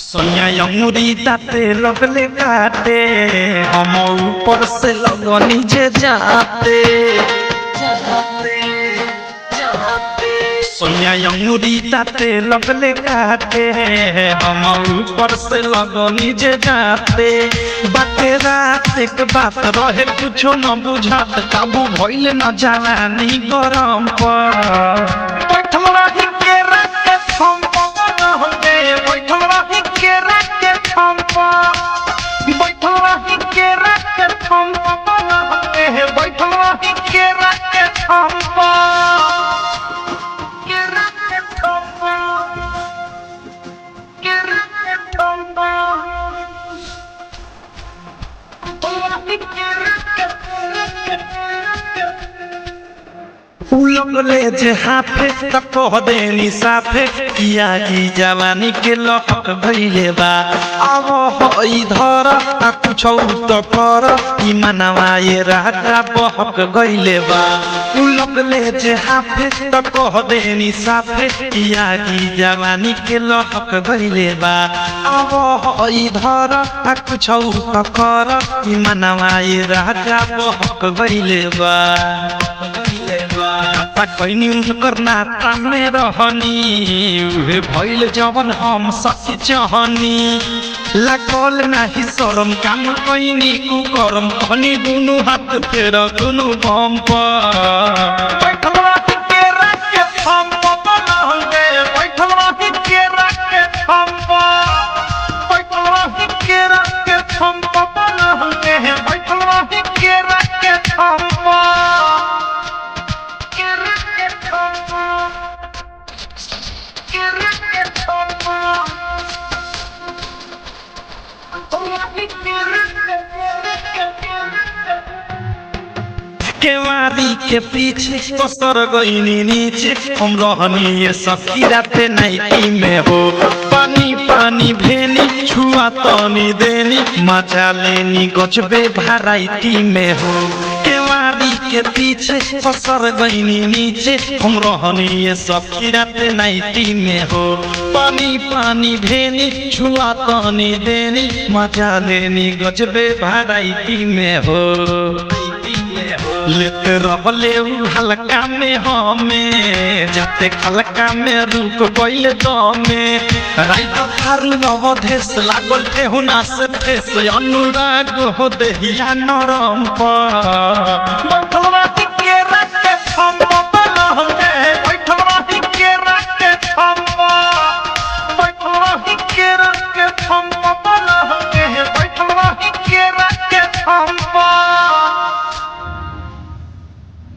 सोनिया अंगूरी दाते लगले काटे हम ऊपर से लगो नीचे जाते सोनिया अंगूरी दाते लगले काटे हम ऊपर से लगो नीचे जाते बाते रात एक बात रहे कुछो न बुझात काबू भइले न जवानी गरम पर बैठल रही के रात हम होंगे बैठल रही के रात हम बैठल रही के रात हम होंगे बैठल रही के रात हम उलगले जे हाफे तको देनी साफे किया की जवानी के लहक भइले बा अब होई धर आ कुछौ त कर ई मनवा ये राजा बहक गइले बा उलगले जे हाफे तको देनी साफे किया की जवानी के लहक भइले बा अब होई धर आ कुछौ त कर ई मनवा ये राजा बहक गइले बा कहीं करना तामे रहनी वे भइल जवन हम सखी चाहनी लागल नाही शरम काम कइनी कु करम खनी दुनु हाथ फेर दुनु बम पर बैठल रही के राखे हम बनलगे बैठल रही के राखे हम बैठल रही के राखे हम बनलगे बैठल रही के राखे हम केवारी के पीछे पसर गईनी नीचे हम रहनी ये सखी राते नाइटी में हो पानी पानी भेनी छुआ तनी देनी मजा लेनी गजबे भराइटी में हो केवारी के पीछे पसर गईनी नीचे हम रहनी ये सखी राते नाइटी में हो पानी पानी भेनी छुआ तनी देनी मजा लेनी गजबे भराइटी में हो लेते रहले हल्का में हमें जाते हल्का में रुक गइले दमे राइत थारू नवधेश लागल ठेहुना से ठेस अनुराग हो देहिया नरम पर